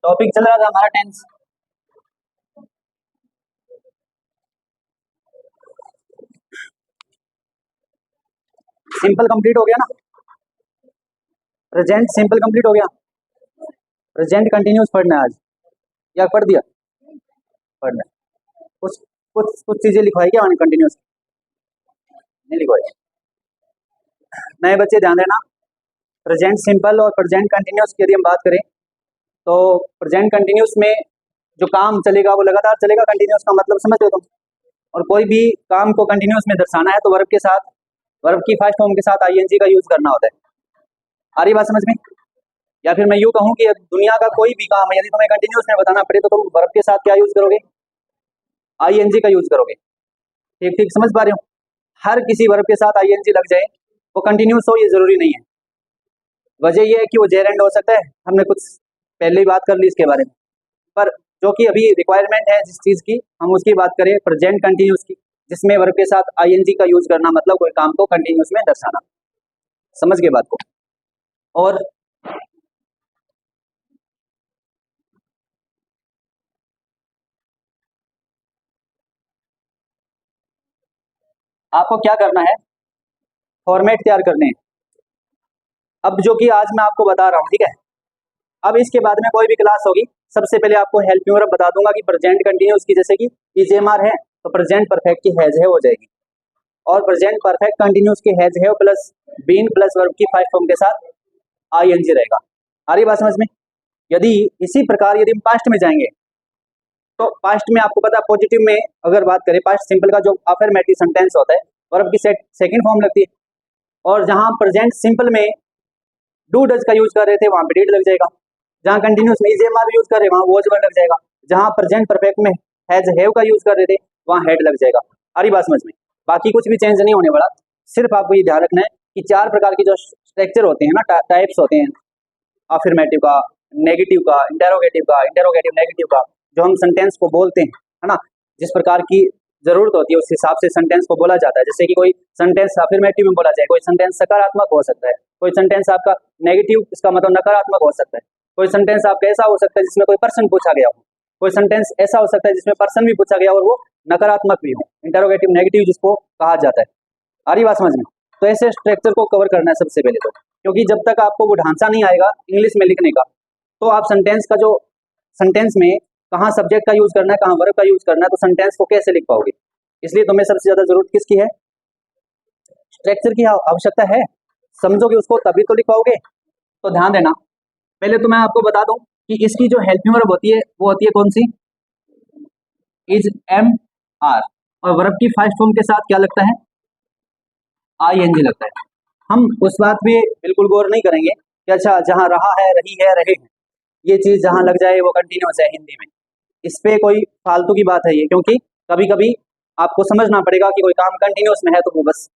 Topic चल रहा था हमारा टेंस। सिंपल कंप्लीट हो गया ना, प्रेजेंट सिंपल कंप्लीट हो गया। प्रेजेंट कंटिन्यूस पढ़ना है आज या पढ़ दिया? पढ़ना है। कुछ कुछ कुछ चीजें लिखवाई क्या मैंने कंटिन्यूस? नहीं लिखवाई। नए बच्चे ध्यान देना, प्रेजेंट सिंपल और प्रेजेंट कंटिन्यूस की यदि हम बात करें तो प्रेजेंट कंटिन्यूस में जो काम चलेगा वो लगातार चलेगा। कंटिन्यूस का मतलब समझ रहे हो तुम? और कोई भी काम को कंटिन्यूस में दर्शाना है तो वर्ब के साथ, वर्ब की फर्स्ट फॉर्म के साथ आईएनजी का यूज करना होता है। आ रही बात समझ में? या फिर मैं यूँ कहूँ कि दुनिया का कोई भी काम यदि तुम्हें कंटिन्यूस में बताना पड़े तो तुम वर्ब के साथ क्या यूज करोगे? आईएनजी का यूज करोगे। ठीक ठीक समझ पा रहे हो? हर किसी वर्ब के साथ आईएनजी लग जाए वो कंटिन्यूस हो ये जरूरी नहीं है। वजह यह है कि वो जेर एंड हो सकता है, हमने कुछ पहले ही बात कर ली इसके बारे में। पर जो कि अभी रिक्वायरमेंट है जिस चीज़ की, हम उसकी बात करें प्रेजेंट कंटिन्यूस की, जिसमें वर्ब के साथ आईएनजी का यूज करना मतलब कोई काम को कंटिन्यूस में दर्शाना। समझ गए बात को? और आपको क्या करना है, फॉर्मेट तैयार करने हैं। अब जो कि आज मैं आपको बता रहा हूँ, ठीक है? अब इसके बाद में कोई भी क्लास होगी, सबसे पहले आपको हेल्पिंग वर्ब बता दूंगा कि प्रेजेंट कंटिन्यूस की, जैसे कि इजेएमआर है तो प्रेजेंट परफेक्ट की हैज है हो जाएगी, और प्रेजेंट परफेक्ट कंटिन्यूस की हैज है प्लस बीन प्लस वर्ब की फाइव फॉर्म के साथ आईएनजी रहेगा। आ रही बात समझ में? यदि इसी प्रकार यदि हम पास्ट में जाएंगे तो पास्ट में आपको पता है, पॉजिटिव में अगर बात करें पास्ट सिंपल का जो अफर्मेटिव सेंटेंस होता है वर्ब की सेकंड फॉर्म लगती है, और जहां प्रेजेंट सिंपल में डू डज का यूज कर रहे थे वहां पे डिड लग जाएगा। जहां कंटिन्यूस में इजेएमआर यूज कर रहे हैं वहां वॉज वर्ड लग जाएगा। जहां प्रेजेंट परफेक्ट में हैज हैव का यूज कर रहे थे वहां हैड लग जाएगा। आ रही बात समझ में? बाकी कुछ भी चेंज नहीं होने वाला, सिर्फ आपको ये ध्यान रखना है कि चार प्रकार के जो स्ट्रक्चर होते हैं ना, टाइप्स होते हैं, अफर्मेटिव का, नेगेटिव का, इंटेरोगेटिव नेगेटिव का, जो हम सेंटेंस को बोलते हैं, है ना, जिस प्रकार की जरूरत होती है उस हिसाब से सेंटेंस को बोला जाता है। जैसे कि कोई सेंटेंस अफर्मेटिव में बोला जाए, कोई सेंटेंस सकारात्मक हो सकता है, कोई सेंटेंस आपका नेगेटिव इसका मतलब नकारात्मक हो सकता है, कोई सेंटेंस आपका ऐसा हो सकता है जिसमें कोई पर्सन पूछा गया हो, कोई सेंटेंस ऐसा हो सकता है जिसमें पर्सन भी पूछा गया और वो नकारात्मक भी हो, इंटेरोगेटिव नेगेटिव जिसको कहा जाता है। आ रही बात समझ में? तो ऐसे स्ट्रक्चर को कवर करना है सबसे पहले तो, क्योंकि जब तक आपको वो ढांचा नहीं आएगा इंग्लिश में लिखने का तो आप सेंटेंस का जो सेंटेंस में कहाँ सब्जेक्ट का यूज करना है, कहाँ वर्ब का यूज करना है, तो सेंटेंस को कैसे लिख पाओगे? इसलिए तुम्हें सबसे ज्यादा जरूरत किसकी है? स्ट्रक्चर की आवश्यकता है। समझोगे उसको तभी तो लिख पाओगे। तो ध्यान देना, पहले तो मैं आपको बता दूं कि इसकी जो हेल्पिंग वर्ब होती है वो होती है कौन सी? इज एम आर, और वर्ब की फर्स्ट फॉर्म के साथ क्या लगता है? आईएनजी लगता है। हम उस बात पे बिल्कुल गौर नहीं करेंगे कि अच्छा जहाँ रहा है, रही है, रहे हैं, ये चीज जहाँ लग जाए वो कंटिन्यूस है हिंदी में, इस पे कोई फालतू की बात है ये, क्योंकि कभी कभी आपको समझना पड़ेगा कि कोई काम कंटिन्यूस में है तो वो बस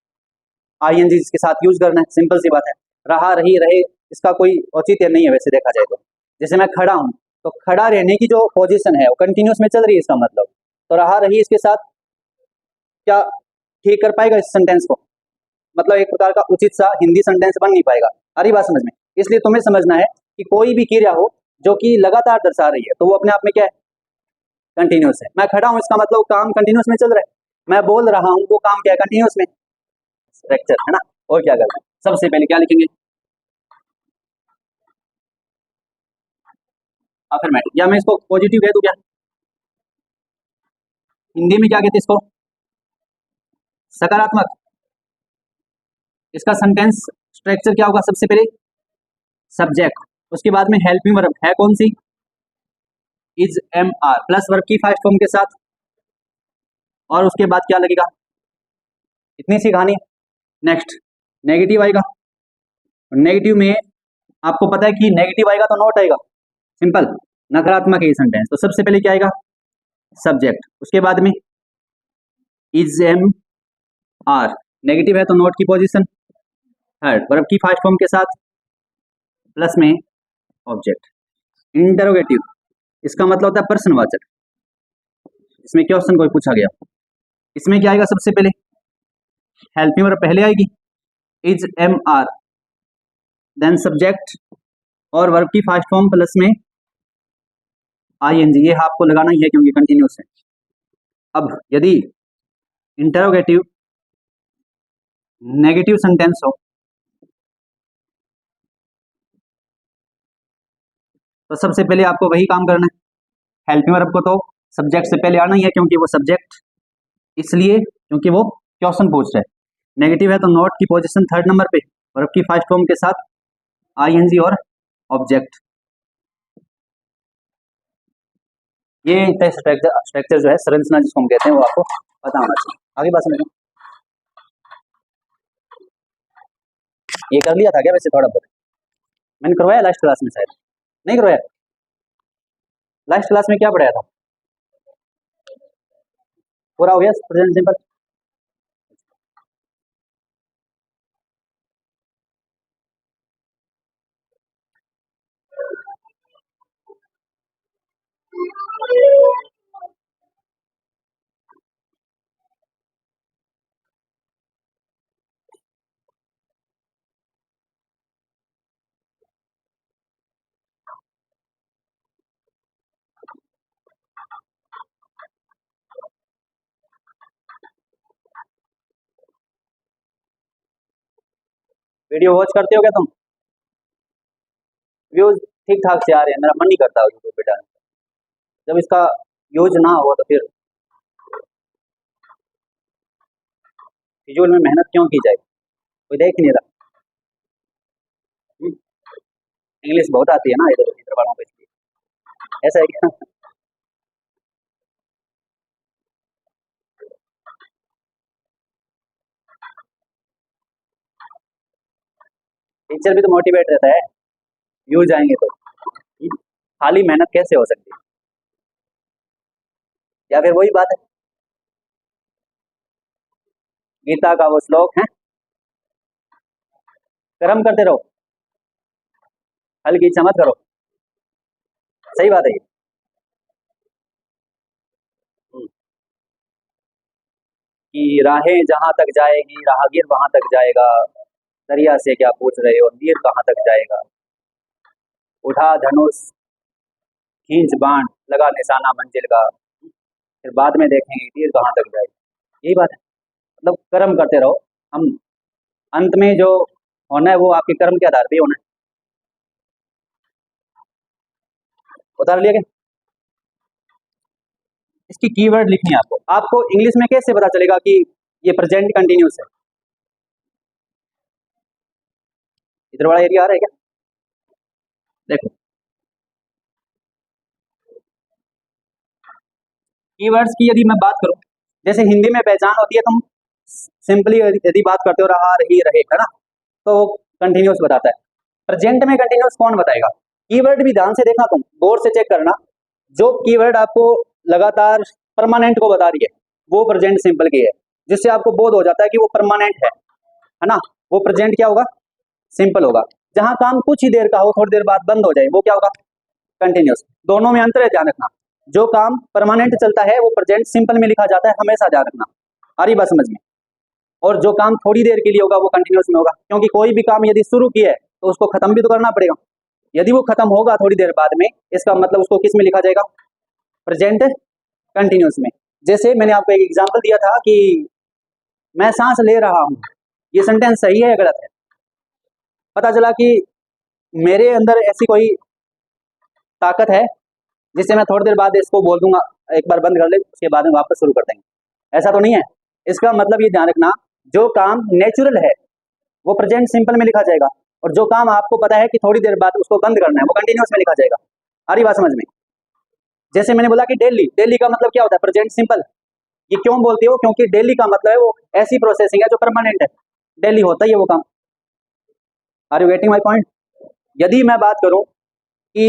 आईएनजी के साथ यूज करना है, सिंपल सी बात है। रहा, रही, रहे इसका कोई औचित्य नहीं है वैसे देखा जाए तो। जैसे मैं खड़ा हूँ तो खड़ा रहने की जो पोजीशन है वो कंटिन्यूस में चल रही है, इसका मतलब तो रहा, रही इसके साथ क्या ठीक कर पाएगा इस सेंटेंस को? मतलब एक प्रकार का उचित सा हिंदी सेंटेंस बन नहीं पाएगा। अरे बात समझ में? इसलिए तुम्हें समझना है कि कोई भी क्रिया हो जो कि लगातार दर्शा रही है तो वो अपने आप में क्या है? कंटिन्यूस है। मैं खड़ा हूँ इसका मतलब काम कंटिन्यूस में चल रहा है। मैं बोल रहा हूँ वो काम क्या है? कंटिन्यूस में। स्ट्रक्चर है ना। और क्या करना है? सबसे पहले क्या लिखेंगे? अफर्मेटिव, या मैं इसको पॉजिटिव कह दूं क्या? हिंदी में क्या कहते हैं इसको? सकारात्मक। इसका सेंटेंस स्ट्रक्चर क्या होगा? सबसे पहले सब्जेक्ट, उसके बाद में हेल्पिंग वर्ब है कौन सी? Is am are plus verb की फर्स्ट फॉर्म के साथ, और उसके बाद क्या लगेगा? इतनी सी कहानी। नेक्स्ट नेगेटिव आएगा। नेगेटिव में आपको पता है कि नेगेटिव आएगा तो नॉट आएगा, सिंपल नकारात्मक है ये सेंटेंस। तो सबसे पहले क्या आएगा? सब्जेक्ट, उसके बाद में इज एम आर, नेगेटिव है तो नॉट की पोजीशन, थर्ड वर्ब की फर्स्ट फॉर्म के साथ प्लस में ऑब्जेक्ट। इंटरोगेटिव इसका मतलब होता है प्रश्नवाचक, इसमें क्वेश्चन कोई पूछा गया। इसमें क्या आएगा? सबसे पहले हेल्पिंग वर्ब पहले आएगी, is am are, then subject और वर्ब की फर्स्ट फॉर्म प्लस में ING, ये आपको लगाना ही है क्योंकि कंटिन्यूस है। अब यदि इंटरोगेटिव नेगेटिव सेंटेंस हो तो सबसे पहले आपको वही काम करना है। हेल्पिंग वर्ब को तो सब्जेक्ट से पहले आना ही है क्योंकि वो सब्जेक्ट, इसलिए क्योंकि वो क्वेश्चन पूछ रहा है। नेगेटिव है तो नॉट की पोजीशन थर्ड नंबर पे, वर्ब की फर्स्ट फॉर्म के साथ ING और ऑब्जेक्ट। ये स्ट्रक्चर जो है, संरचना जिसको हम कहते हैं, वो आपको पता होना चाहिए। आगे बात समझो। ये कर लिया था क्या वैसे? थोड़ा बहुत मैंने करवाया लास्ट क्लास में, शायद नहीं करवाया। लास्ट क्लास में क्या पढ़ाया था? पूरा हो गया प्रेजेंट सिंपल? वीडियो वॉच करते हो क्या तुम? व्यूज ठीक ठाक से आ रहे हैं, मेरा मन नहीं करता यूट्यूब पे डालने का। जब इसका यूज ना हो तो फिर फिजूल में मेहनत क्यों की जाए? कोई देख ही नहीं रहा। इंग्लिश बहुत आती है ना इधर इधर वालों को, इसलिए ऐसा है क्या? टीचर भी तो मोटिवेट रहता है, व्यूज आएंगे तो। खाली मेहनत कैसे हो सकती है? या फिर वही बात है, गीता का वो श्लोक है, कर्म करते रहो, फल की इच्छा मत करो। सही बात है ये। कि राहें जहां तक जाएगी राहगीर वहां तक जाएगा, दरिया से क्या पूछ रहे हो, नीर कहाँ तक जाएगा। उठा धनुष, खींच बाण, लगा निशाना मंजिल का, फिर बाद में देखेंगे तीर कहाँ तक जाएगा। यही बात है, मतलब कर्म करते रहो। हम अंत में जो होना है वो आपके कर्म के आधार पे ही होना है। उतार लिया क्या? इसकी कीवर्ड लिखनी है आपको। आपको इंग्लिश में कैसे पता चलेगा कि ये प्रेजेंट कंटिन्यूस है? इधर वाला एरिया आ रहा है क्या? देखो, कीवर्ड्स की यदि मैं बात करूं, जैसे हिंदी में पहचान होती है, तुम सिंपली यदि बात करते हो रहा, रही, रहे, है ना, तो वो कंटिन्यूस बताता है। प्रेजेंट में कंटिन्यूस कौन बताएगा? कीवर्ड भी ध्यान से देखना, तुम गौर से चेक करना। जो कीवर्ड आपको लगातार परमानेंट को बता रही है वो प्रेजेंट सिंपल की है, जिससे आपको बोध हो जाता है कि वो परमानेंट है ना, वो प्रेजेंट क्या होगा? सिंपल होगा। जहां काम कुछ ही देर का हो, थोड़ी देर बाद बंद हो जाए, वो क्या होगा? कंटिन्यूस। दोनों में अंतर है, ध्यान रखना। जो काम परमानेंट चलता है वो प्रेजेंट सिंपल में लिखा जाता है, हमेशा ध्यान रखना। आ रही बात समझ में? और जो काम थोड़ी देर के लिए होगा वो कंटिन्यूस में होगा, क्योंकि कोई भी काम यदि शुरू किया है तो उसको खत्म भी तो करना पड़ेगा। यदि वो खत्म होगा थोड़ी देर बाद में, इसका मतलब उसको किस में लिखा जाएगा? प्रेजेंट कंटिन्यूस में। जैसे मैंने आपको एक एग्जांपल दिया था कि मैं सांस ले रहा हूं, ये सेंटेंस सही है या गलत है? पता चला कि मेरे अंदर ऐसी कोई ताकत है जिससे मैं थोड़ी देर बाद इसको बोल दूंगा एक बार बंद कर ले, उसके बाद में वापस शुरू कर देंगे, ऐसा तो नहीं है। इसका मतलब ये ध्यान रखना, जो काम नेचुरल है वो प्रेजेंट सिंपल में लिखा जाएगा, और जो काम आपको पता है कि थोड़ी देर बाद उसको बंद करना है वो कंटिन्यूस में लिखा जाएगा। आ रही बात समझ में? जैसे मैंने बोला कि डेली, डेली का मतलब क्या होता है? Present simple. ये क्यों बोलती हो? क्योंकि डेली का मतलब है वो ऐसी प्रोसेसिंग है जो परमानेंट है, डेली होता है ये वो काम। Are you getting my point? यदि मैं बात करूं कि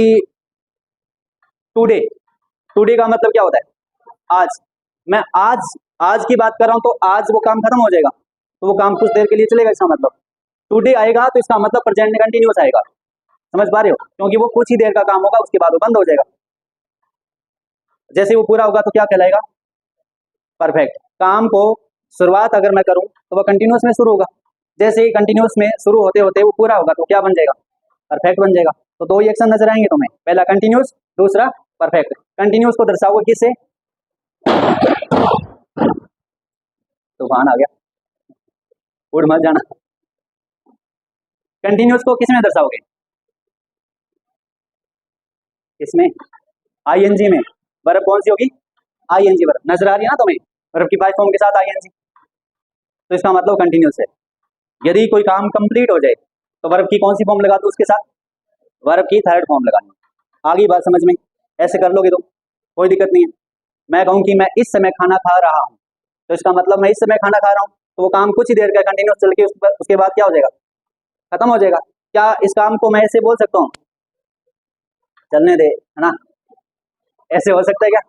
टुडे, टुडे का मतलब क्या होता है? आज। मैं आज आज की बात कर रहा हूं तो आज वो काम खत्म हो जाएगा, तो वो काम कुछ देर के लिए चलेगा, इसका मतलब टुडे आएगा तो इसका मतलब प्रेजेंट कंटिन्यूस आएगा। समझ पा रहे हो? क्योंकि वो कुछ ही देर का काम होगा, उसके बाद वो बंद हो जाएगा। जैसे वो पूरा होगा तो क्या कहलाएगा? परफेक्ट। काम को शुरुआत अगर मैं करूं तो वह कंटिन्यूस में शुरू होगा, जैसे ही कंटिन्यूस में शुरू होते होते वो पूरा होगा तो क्या बन जाएगा? परफेक्ट बन जाएगा। तो दो ही एक्शन नजर आएंगे तुम्हें, पहला कंटिन्यूस, दूसरा परफेक्ट। कंटिन्यूस को दर्शाओगे किससे? तूफान आ गया, उड़ मत जाना। कंटिन्यूस को किसमें दर्शाओगे? किसमें? आईएनजी में। वर्ब कौन सी होगी? ING verb. नजर आ रही है ना तुम्हें? वर्ब की पांच फॉर्म के साथ आईएनजी, तो इसका मतलब कंटिन्यूस है। यदि कोई काम कंप्लीट हो जाए तो वर्ब की कौन सी फॉर्म लगा दो उसके साथ? वर्ब की थर्ड फॉर्म लगानी। आगे बात समझ में? ऐसे कर लोगे तो कोई दिक्कत नहीं है। मैं कहूँ कि मैं इस समय खाना खा रहा हूँ, तो इसका मतलब मैं इस समय खाना खा रहा हूँ, तो वो काम कुछ ही देर का कंटिन्यूस चल के उसके बाद क्या हो जाएगा? खत्म हो जाएगा। क्या इस काम को मैं ऐसे बोल सकता हूँ, चलने दे, है ना? ऐसे हो सकता है क्या?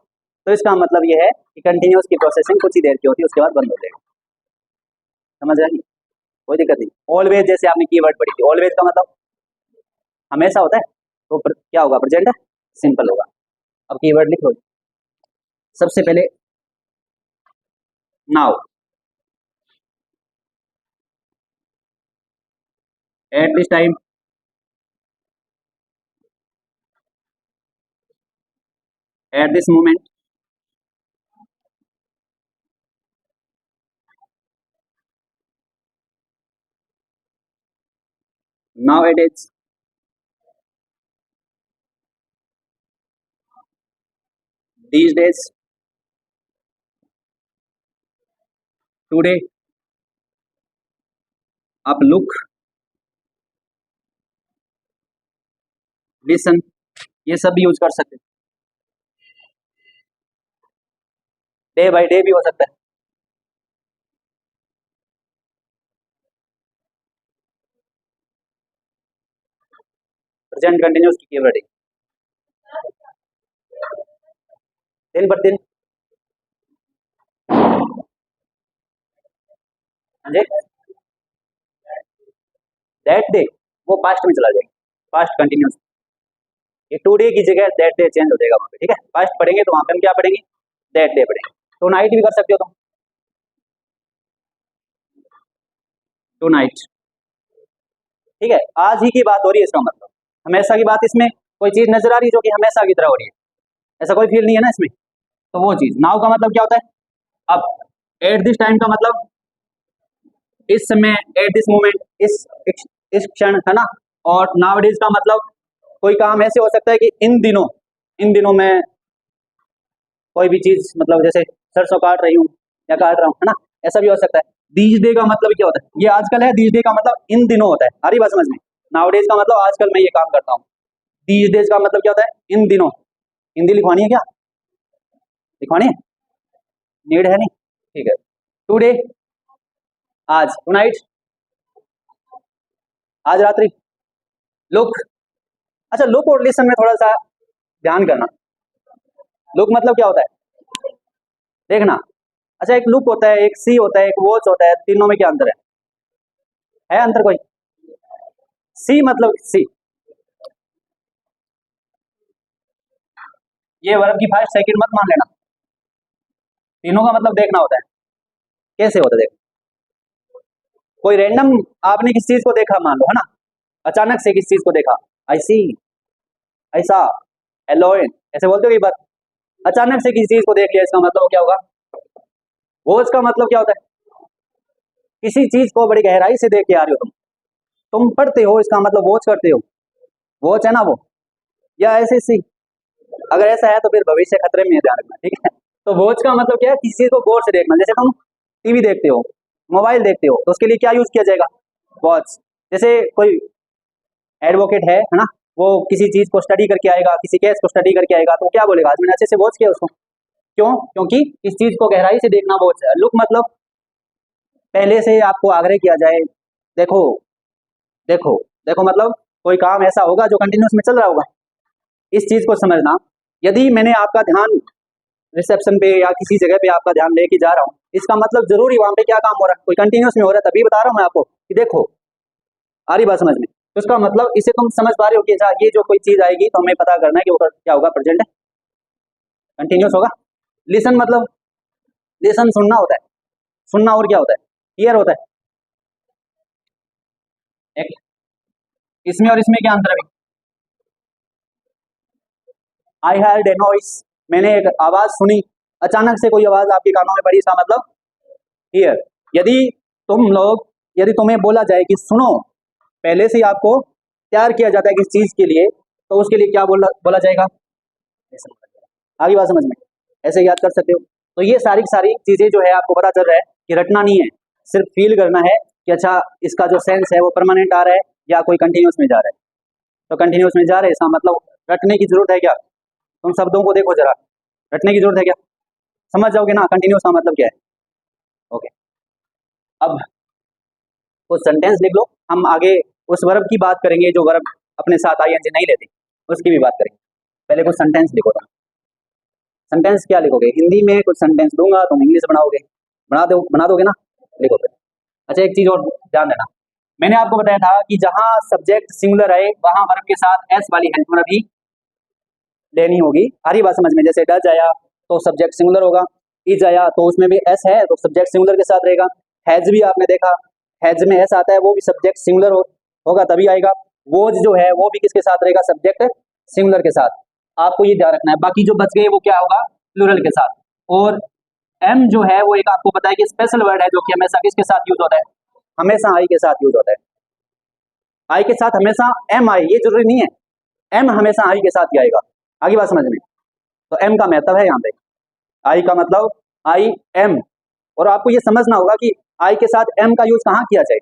तो इसका मतलब ये है कि कंटिन्यूस की प्रोसेसिंग कुछ ही देर की होती है, उसके बाद बंद हो जाएगा। समझ आई? कोई दिक्कत नहीं। ऑलवेज जैसे आपने कीवर्ड पढ़ी थी, ऑलवेज का मतलब हमेशा होता है, तो क्या होगा? प्रेजेंट है, सिंपल होगा। अब कीवर्ड लिख लो। सबसे पहले now, at this time, at this moment, now it is, these days, today, आप लुक, लिसन, ये सब भी यूज कर सकते हैं। डे बाय डे भी हो सकता है। प्रेजेंट कंटिन्यूस की कीवर्ड है, दिन पर दिन। दैट डे वो पास्ट में चला जाएगा, पास्ट कंटिन्यूस। ये टू डे की जगह दैट डे चेंज हो जाएगा वहाँ पे, ठीक है? पास्ट पढ़ेंगे तो वहाँ पे हम क्या पढ़ेंगे? दैट डे पढ़ेंगे। तो नाइट भी कर सकते हो तुम, टू नाइट, ठीक है? आज ही की बात हो रही है, इसका मतलब हमेशा की बात। इसमें कोई चीज नजर आ रही है जो कि हमेशा की तरह हो रही है, ऐसा कोई फील नहीं है ना इसमें? तो वो चीज। नाउ का मतलब क्या होता है? अब एट दिस टाइम का मतलब इस समय, एट दिस मोमेंट, इस क्षण, है ना? और नाउ डेज का मतलब कोई काम ऐसे हो सकता है कि इन दिनों, इन दिनों में कोई भी चीज, मतलब जैसे सरसों काट रही हूँ या काट रहा हूँ, है ना? ऐसा भी हो सकता है। दीज डे का मतलब क्या होता है? ये आजकल है। दीज डे का मतलब इन दिनों होता है। आ रही बात समझ में? नाउ डेज का मतलब आजकल मैं ये काम करता हूँ। दीज डेज का मतलब क्या होता है? इन दिनों। हिंदी लिखवानी है क्या? लिखवानी है? नीड है नहीं? ठीक है। टुडे, आज, टुनाइट, आज रात्रि, लुक। अच्छा, लुक और लिसन में थोड़ा सा ध्यान करना। लुक मतलब क्या होता है? देखना। अच्छा, एक लुक होता है, एक सी होता है, एक वॉच होता है, तीनों में क्या अंतर है अंतर कोई? सी मतलब सी, ये वर्ब की फर्स्ट सेकंड मत मान लेना। तीनों का मतलब देखना होता है। कैसे होता है? देख, कोई रैंडम आपने किस चीज को देखा, मान लो, है ना? अचानक से किस चीज को देखा, आई सी, ऐसा, एलोइन, ऐसे बोलते हो कई बार। अचानक से किसी चीज को देख लिया, इसका मतलब क्या होगा? वॉच का मतलब क्या होता है? किसी चीज को बड़ी गहराई से देख के आ रहे हो तुम पढ़ते हो, इसका मतलब वॉच करते हो। वॉच है ना वो, या ऐसे सी। अगर ऐसा है तो फिर भविष्य खतरे में है, ध्यान रखना, ठीक है? तो वॉच का मतलब क्या है? किसी चीज को गौर से देखना। जैसे तुम टीवी देखते हो, मोबाइल देखते हो, तो उसके लिए क्या यूज किया जाएगा? वॉच। जैसे कोई एडवोकेट है ना? वो किसी चीज को स्टडी करके आएगा, किसी केस को स्टडी करके आएगा, तो क्या बोलेगा? आज मैंने अच्छे से वॉच किया उसको। क्यों? क्योंकि इस चीज को गहराई से देखना वॉच है। लुक मतलब पहले से आपको आग्रह किया जाए, देखो, देखो, देखो, मतलब कोई काम ऐसा होगा जो कंटिन्यूस में चल रहा होगा, इस चीज को समझना। यदि मैंने आपका ध्यान रिसेप्शन पे या किसी जगह पे आपका ध्यान लेके जा रहा हूँ, इसका मतलब जरूरी वहां पे क्या काम हो रहा है? कोई कंटिन्यूस में हो रहा है, तभी बता रहा हूँ मैं आपको कि देखो। आ रही बात समझ में? तो इसका मतलब इसे तुम समझ पा रहे हो कि अच्छा, ये जो कोई चीज आएगी तो हमें पता करना है कि वो क्या होगा, प्रेजेंट है, कंटिन्यूस होगा। लिसन मतलब, लिसन सुनना होता है। सुनना और क्या होता है? हियर होता है। एक इसमें और इसमें क्या अंतर है? आई हेard a noise, मैंने एक आवाज सुनी, अचानक से कोई आवाज आपके कानों में पड़ी, इसका मतलब हियर। यदि यदि तुम्हें बोला जाए कि सुनो, पहले से ही आपको तैयार किया जाता है किस चीज के लिए, तो उसके लिए क्या बोला जाएगा? आगे बात समझ में, ऐसे याद कर सकते हो। तो ये सारी सारी चीजें जो है आपको पता चल रहा है कि रटना नहीं है, सिर्फ फील करना है कि अच्छा इसका जो सेंस है वो परमानेंट आ रहा है या कोई कंटिन्यूस में जा रहा है। तो कंटिन्यूस में जा रहे हैं, इसका मतलब रटने की जरूरत है क्या? तुम शब्दों को देखो जरा, रटने की जरूरत है क्या? समझ जाओगे ना कंटिन्यूस का मतलब क्या है। ओके, अब कुछ सेंटेंस लिख लो, हम आगे उस वर्ब की बात करेंगे जो वर्ब अपने साथ आईएनजी नहीं लेती, उसकी भी बात करेंगे। पहले कुछ सेंटेंस लिखो तुम। सेंटेंस क्या लिखोगे? हिंदी में कुछ सेंटेंस दूंगा, तुम इंग्लिश बनाओगे, बना दोगे ना? लिखो फिर। अच्छा, एक चीज और ध्यान देना, मैंने आपको बताया था कि जहां सब्जेक्ट सिंगुलर आए वहां वर्ब के साथ एस वाली हेल्प वर्ब भी लेनी होगी। हरी बात समझ में, जैसे डज आया तो सब्जेक्ट सिंगुलर होगा, इज आया तो उसमें भी एस है तो सब्जेक्ट सिंगुलर के साथ रहेगा। हैज भी आपने देखा, हैज में एस आता है, वो भी सब्जेक्ट सिंगुलर होगा तभी आएगा। वोज जो है वो भी किसके साथ रहेगा? सब्जेक्ट सिंगुलर के साथ। आपको ये ध्यान रखना है। बाकी जो बच गए वो क्या होगा? प्लूरल के साथ। और एम जो है वो एक आपको पता है कि स्पेशल वर्ड है जो कि हमेशा किसके साथ यूज होता है? हमेशा आई के साथ यूज होता है। आई के साथ हमेशा एम आई, ये जरूरी नहीं है, एम हमेशा आई के साथ ही आएगा। आगे बात समझ में, तो एम का महत्व है यहाँ पे। आई का मतलब आई एम, और आपको ये समझना होगा कि आई के साथ एम का यूज कहाँ किया जाए।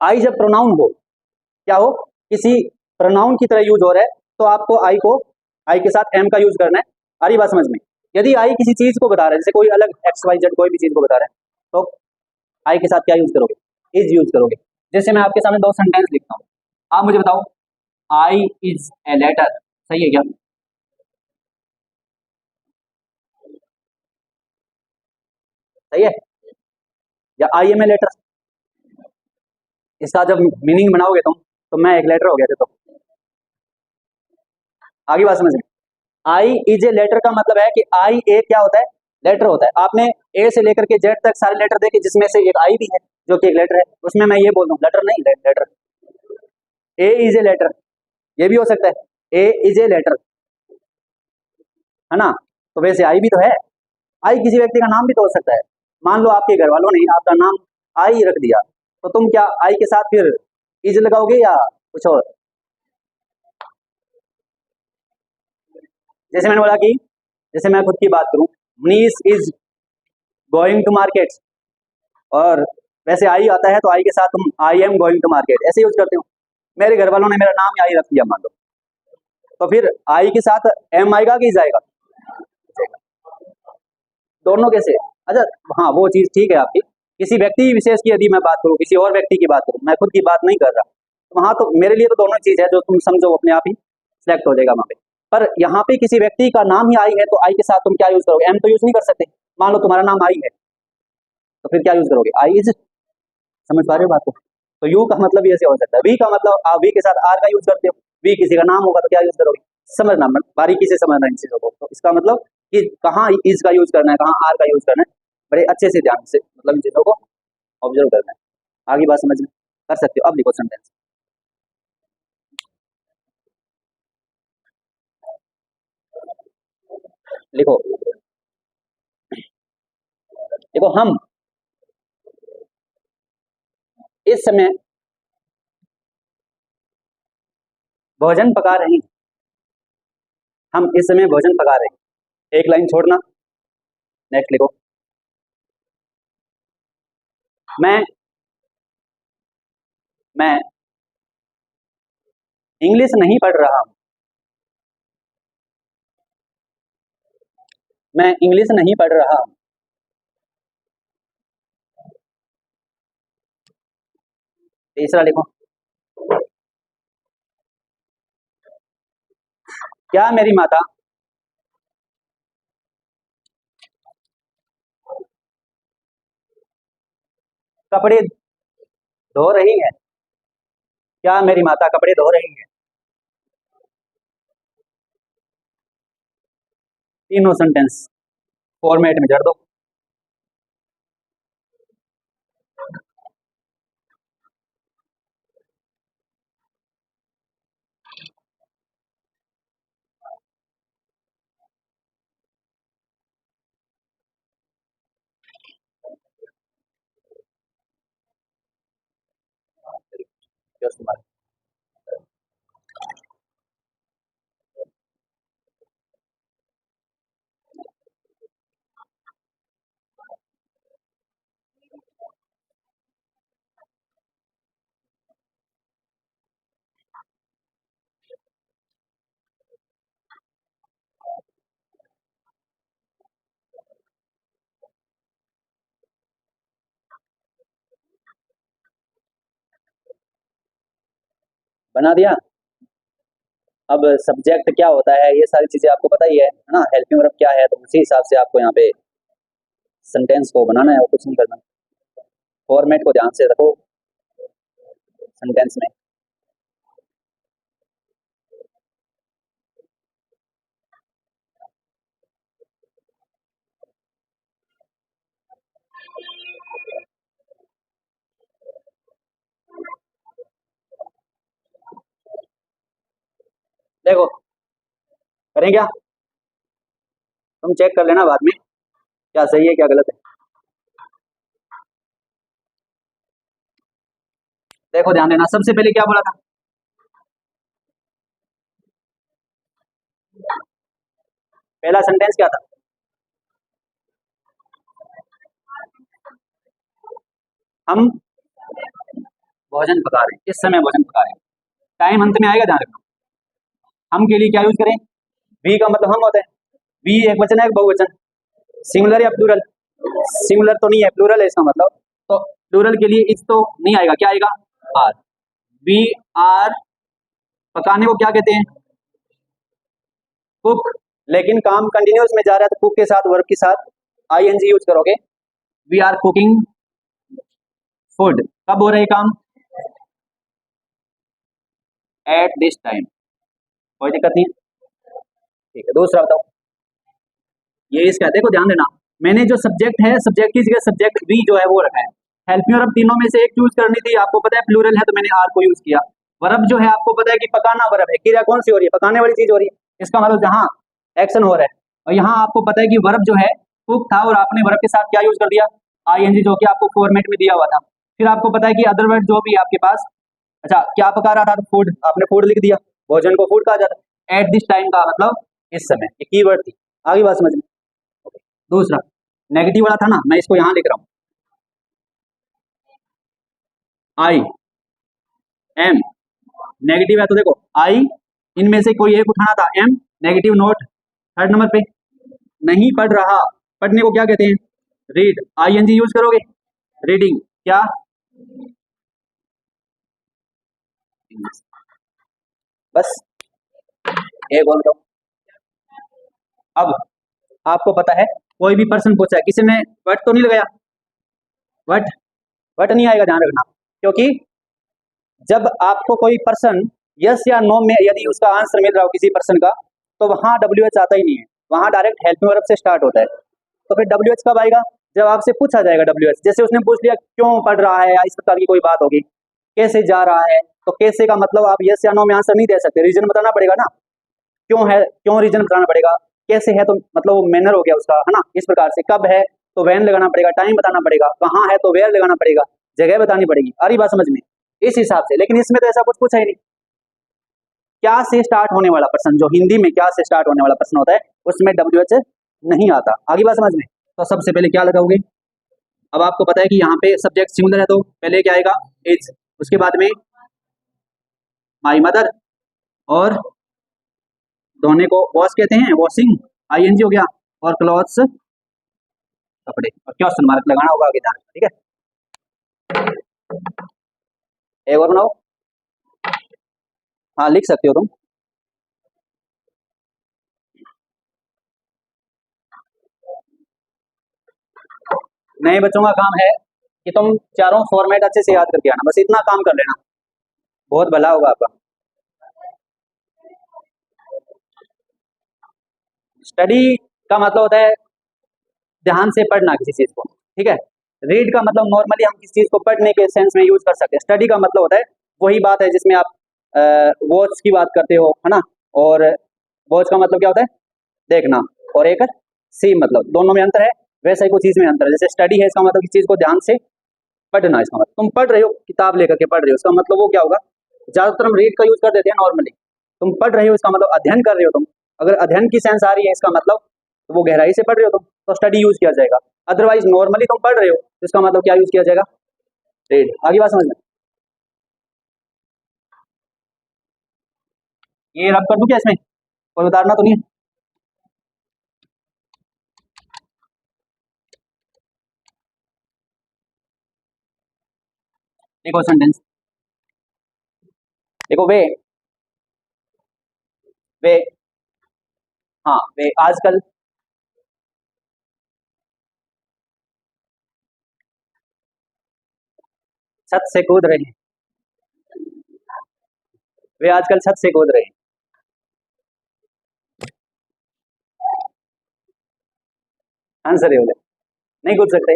आई जब प्रोनाउन हो, क्या हो, किसी प्रोनाउन की तरह यूज हो रहा है, तो आपको आई के साथ एम का यूज करना है। आ रही बात समझ में? यदि आई किसी चीज को बता रहा है, जैसे कोई अलग एक्स वाई जेड कोई भी चीज को बता रहा है, तो आई के साथ क्या यूज करोगे? इज यूज करोगे। जैसे मैं आपके सामने दो सेंटेंस लिखता हूँ, आप मुझे बताओ, आई इज ए लेटर, सही है क्या? सही है? या आई एम ए लेटर, इसका जब मीनिंग बनाओगे तुम, तो मैं एक लेटर हो गया थे। तो आगे बात समझ में, आई इज ए लेटर का मतलब है कि आई ए क्या होता है? लेटर होता है। आपने ए से लेकर के जेड तक सारे लेटर देखे, जिसमें से एक आई भी है जो कि एक लेटर है, उसमें मैं ये बोल दूं लेटर नहीं, letter. A is a letter, ये भी हो सकता है, ए इज ए लेटर, है ना? तो वैसे आई भी तो है। आई किसी व्यक्ति का नाम भी तो हो सकता है। मान लो आपके घर वालों ने आपका नाम आई रख दिया, तो तुम क्या आई के साथ फिर इज लगाओगे या कुछ और? जैसे मैंने बोला कि, जैसे मैं खुद की बात करूं, Manish is going to market, और वैसे आई आता है तो आई के साथ तुम I am going to market ऐसे यूज करते हो। मेरे घर वालों ने मेरा नाम आई रख दिया मान लो, तो फिर आई के साथ एम आएगा कि जाएगा? दोनों कैसे? अच्छा, हाँ वो चीज ठीक है आपकी। किसी व्यक्ति विशेष की यदि मैं बात करूँ, किसी और व्यक्ति की बात करूँ, मैं खुद की बात नहीं कर रहा, तो वहां तो मेरे लिए तो दोनों चीज है, जो तुम समझो अपने आप ही सिलेक्ट हो जाएगा वहां पे। पर यहाँ पे किसी व्यक्ति का नाम ही आई है, तो आई के साथ तुम क्या यूज करोगे? एम तो यूज नहीं कर सकते। मान लो तुम्हारा नाम आई है, तो फिर क्या यूज करोगे? I is. समझ पा रहे हो बात को? तो यू का मतलब भी ऐसे हो सकता है। वी का मतलब आप वी के साथ आर का यूज करते हो, वी किसी का नाम होगा तो क्या यूज करोगे? समझना, बारीकी से समझना इन चीजों को। तो इसका मतलब कि कहाँ इज का यूज करना है, कहाँ आर का यूज करना है, बड़े अच्छे से ध्यान से मतलब इन चीजों को ऑब्जर्व करना है। आगे बात समझ में कर सकते हो। अब लिखो सेंटेंस, लिखो, देखो हम इस समय भोजन पका रहे हैं, हम इस समय भोजन पका रहे हैं। एक लाइन छोड़ना, नेक्स्ट लिखो, मैं मैं इंग्लिश नहीं पढ़ रहा हूँ, मैं इंग्लिश नहीं पढ़ रहा हूँ। तीसरा लिखो, क्या मेरी माता कपड़े धो रही है? क्या मेरी माता कपड़े धो रही है? तीनों सेंटेंस फॉर्मेट में जड़ दो। Question mark. बना दिया। अब सब्जेक्ट क्या होता है ये सारी चीजें आपको पता ही है ना। हेल्पिंग वर्ब क्या है, तो उसी हिसाब से आपको यहाँ पे सेंटेंस को बनाना है और कुछ नहीं करना। फॉर्मेट को ध्यान से रखो सेंटेंस में। देखो करें क्या, तुम चेक कर लेना बाद में क्या सही है क्या गलत है। देखो ध्यान देना, सबसे पहले क्या बोला था, पहला सेंटेंस क्या था, हम भोजन पका रहे हैं, इस समय भोजन पका रहे हैं। टाइम अंत में आएगा, ध्यान रखना। हम के लिए क्या यूज करें, वी का मतलब हम होता है। वी एक वचन है एक बहुवचन, सिंगुलर या प्लूरल, सिंगुलर तो नहीं है प्लूरल है इसका मतलब, तो प्लूरल के लिए इज तो नहीं आएगा, क्या आएगा आर। वी आर, पकाने को क्या कहते हैं, कुक, लेकिन काम कंटिन्यूस में जा रहा है तो कुक के साथ वर्ब के साथ आईएनजी यूज करोगे। वी आर कुकिंग फूड, कब हो रहा है काम, एट दिस टाइम, कोई दिक्कत नहीं है, ठीक है। दूसरा बताओ, ये इसका देखो ध्यान देना, मैंने जो सब्जेक्ट है सब्जेक्ट की जगह सब्जेक्ट वी जो है वो रखा है। हेल्पिंग वर्ब तीनों में से एक चूज करनी थी, आपको पता है प्लूरल है तो मैंने आर को यूज किया। वर्ब जो है आपको पता है कि पकाना वर्ब है, क्रिया कौन सी हो रही है, पकाने वाली चीज हो रही है, इसका मतलब जहां एक्शन हो रहा है। और यहाँ आपको पता है कि वर्ब जो है कुक था और आपने वर्ब के साथ क्या यूज कर दिया, आईएनजी, जो कि आपको फॉर्मेट में दिया हुआ था। फिर आपको पता है कि अदर वर्ड जो भी है आपके पास, अच्छा क्या पका रहा था, तो फूड, आपने फूड लिख दिया, भोजन को फूड कहा जाता है। एट दिस टाइम का मतलब इस समय, ये कीवर्ड थी, आगे बात समझ में। दूसरा नेगेटिव वाला था ना, मैं इसको यहां लिख रहा हूं, आई एम, नेगेटिव है तो देखो आई, इनमें से कोई एक उठाना था, am negative note. Third number पे नहीं पढ़ रहा, पढ़ने को क्या कहते हैं, रीड, आईएनजी यूज करोगे, रीडिंग क्या, बस एक और बताओ। अब आपको पता है कोई भी पर्सन पूछा है, किसी ने वट तो नहीं लगाया, वट वट नहीं आएगा, ध्यान रखना, क्योंकि जब आपको कोई पर्सन यस या नो में यदि उसका आंसर मिल रहा हो किसी पर्सन का, तो वहां डब्ल्यू एच आता ही नहीं है, वहां डायरेक्ट हेल्पिंग वर्ब से स्टार्ट होता है। तो फिर डब्ल्यू एच कब आएगा, जब आपसे पूछा जाएगा डब्ल्यू एच। जैसे उसने पूछ लिया क्यों पढ़ रहा है या इस प्रकार की कोई बात होगी, कैसे जा रहा है, तो कैसे का मतलब आप यस या नो में आंसर नहीं दे सकते, रीजन बताना पड़ेगा ना, क्यों है, क्यों रीजन बताना पड़ेगा, कैसे है तो मतलब वो मैनर हो गया उसका, है ना, इस प्रकार से। कब है तो वैन लगाना पड़ेगा, टाइम बताना पड़ेगा, कहाँ है तो वेयर लगाना पड़ेगा, जगह बतानी पड़ेगी, आ रही बात समझ में, इस हिसाब से। लेकिन इसमें तो ऐसा कुछ पूछा ही नहीं, क्या से स्टार्ट होने वाला पर्सन, जो हिंदी में क्या से स्टार्ट होने वाला पर्सन होता है उसमें डब्ल्यू एच नहीं आता, आगे बात समझ में। तो सबसे पहले क्या लगाओगे, अब आपको पता है कि यहाँ पे सब्जेक्ट सिंगुलर है तो पहले क्या आएगा, इज, उसके बाद में माई मदर, और धोने को वॉश कहते हैं, वॉशिंग, आईएनजी हो गया, और क्लॉथ्स कपड़े, और क्वेश्चन मार्क लगाना होगा आगे जाना, ठीक है। एक और बनाओ, हाँ लिख सकते हो तुम। नए बच्चों का काम है कि तुम चारों फॉर्मेट अच्छे से याद करके आना, बस इतना काम कर लेना, बहुत भला होगा आपका। स्टडी का मतलब होता है ध्यान से पढ़ना किसी चीज को, ठीक है। रीड का मतलब नॉर्मली हम किसी चीज को पढ़ने के सेंस में यूज कर सकते हैं। स्टडी का मतलब होता है वही बात है जिसमें आप वॉच की बात करते हो, है ना, और वॉच का मतलब क्या होता है, देखना, और एक सी मतलब, दोनों में अंतर है, वैसे ही कुछ चीज में अंतर है। जैसे स्टडी है इसका मतलब किसी चीज को ध्यान से पढ़ना, इसका मतलब तुम पढ़ रहे हो, किताब लेकर के पढ़ रहे हो, इसका मतलब वो क्या होगा, ज्यादातर हम रीड का यूज कर देते हैं नॉर्मली, तुम पढ़ रहे हो इसका मतलब अध्ययन कर रहे हो तुम, अगर अध्ययन की सेंस आ रही है इसका मतलब तो वो गहराई से पढ़ रहे हो तुम, तो स्टडी यूज किया जाएगा। अदरवाइज नॉर्मली तुम पढ़ रहे हो तो इसका मतलब क्या यूज किया जाएगा, रीड। आगे बात समझ में, ये रब कर दूं क्या इसमें, कोई उतारना तो नहीं है। देखो सेंटेंस, देखो वे, हाँ वे आजकल छत से कूद रहे हैं, वे आजकल छत से कूद रहे हैं। आंसर ये बोले, नहीं कूद सकते।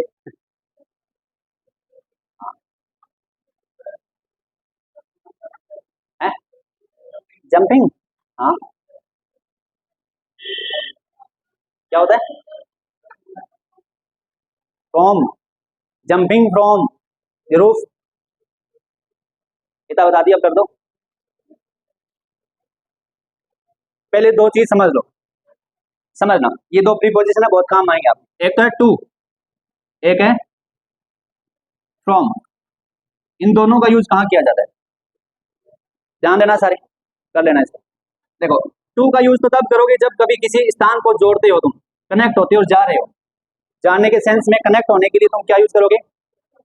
हैं, जंपिंग, हाँ क्या होता है, फ्रॉम, जंपिंग फ्रॉम रूफ, इतना बता दिया, अब कर दो। पहले दो चीज समझ लो, समझना, ये दो प्रीपोजिशन है, बहुत काम आएंगे आप, एक तो है टू, एक है फ्रॉम, इन दोनों का यूज कहाँ किया जाता है, ध्यान देना सारे, कर लेना इसको। देखो टू का यूज तो तब करोगे जब कभी किसी स्थान को जोड़ते हो तुम, कनेक्ट होते हो और जा रहे हो, जाने के सेंस में कनेक्ट होने के लिए तुम क्या यूज करोगे,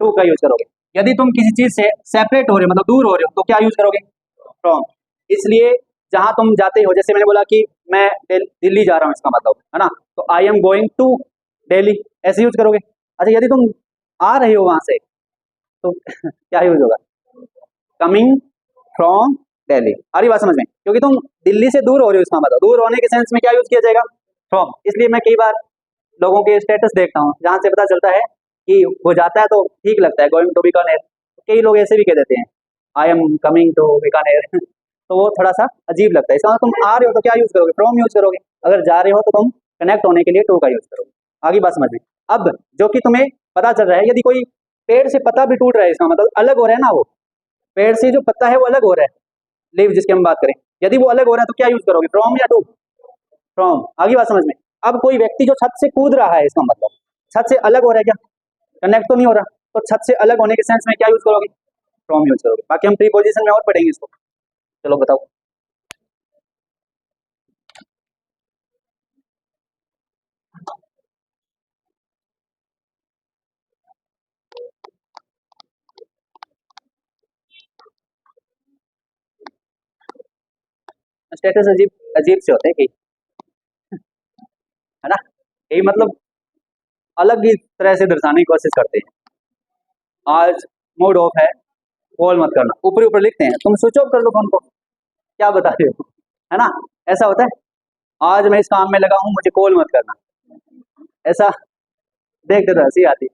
टू का यूज करोगे। यदि तुम किसी चीज से सेपरेट हो रहे हो मतलब दूर हो रहे हो तो क्या यूज करोगे, फ्रॉम। इसलिए जहां तुम जाते हो, जैसे मैंने बोला कि मैं दिल्ली जा रहा हूँ, इसका मतलब है ना, तो I am going to Delhi, ऐसे यूज करोगे। अच्छा यदि तुम आ रहे हो वहां से तो क्या यूज होगा, कमिंग फ्रॉम दिल्ली। आ रही बात समझ में, क्योंकि तुम दिल्ली से दूर हो रहे हो, इसका मतलब दूर होने के सेंस में क्या यूज किया जाएगा, फ्रॉम। इसलिए मैं कई बार लोगों के स्टेटस देखता हूँ जहां से पता चलता है कि वो जाता है तो ठीक लगता है, गोइंग टू बीकानेर, कई लोग ऐसे भी कह देते हैं I am coming to Bikaner तो वो थोड़ा सा अजीब लगता है। इसका मतलब तुम आ रहे हो तो क्या यूज करोगे, फ्रॉम यूज करोगे, अगर जा रहे हो तो तुम कनेक्ट होने के लिए टू का यूज करोगे। आगे बात समझ में। अब जो कि तुम्हें पता चल रहा है, यदि कोई पेड़ से पत्ता भी टूट रहा है, इसका मतलब अलग हो रहा है ना, वो पेड़ से जो पत्ता है वो अलग हो रहा है, लीव जिसकी हम बात करें, यदि वो अलग हो रहा है तो क्या यूज करोगे, फ्रॉम या टू, फ्रॉम। आगे बात समझ में। अब कोई व्यक्ति जो छत से कूद रहा है, इसका मतलब छत से अलग हो रहा है, क्या कनेक्ट तो नहीं हो रहा, तो छत से अलग होने के सेंस में क्या यूज करोगे, फ्रॉम यूज करोगे। बाकी हम प्रीपोजिशन में और पढ़ेंगे इसको, चलो बताओ। स्टेटस अजीब अजीब से होते हैं कई, है ना, यही मतलब अलग ही तरह से दर्शाने की कोशिश करते हैं। आज मूड ऑफ है, कॉल मत करना, ऊपर ऊपर लिखते हैं, तुम स्विच ऑफ कर दो फोन को, क्या बता रहे हो, है ना, ऐसा होता है। आज मैं इस काम में लगा हूं, मुझे कॉल मत करना, ऐसा देखते तो हंसी आती।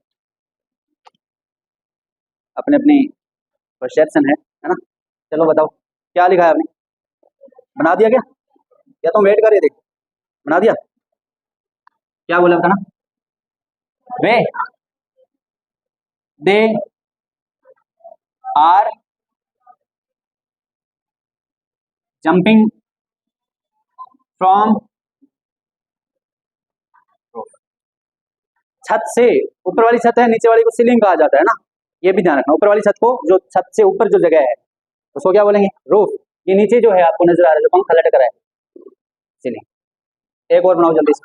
अपने अपनी परसेप्शन है ना। चलो बताओ क्या लिखा है आपने, बना दिया क्या, या तुम वेट कर रहे थे, बना दिया, क्या बोला बताना, वे दे आर जंपिंग फ्रॉम छत से, ऊपर वाली छत है, नीचे वाली को सीलिंग कहा जाता है ना, ये भी ध्यान रखना, ऊपर वाली छत को, जो छत से ऊपर जो जगह है उसको क्या बोलेंगे, रूफ। ये नीचे जो है आपको नजर आ रहा है, जो पंखा लटक रहा है, सीलिंग। एक और बनाओ जल्दी से।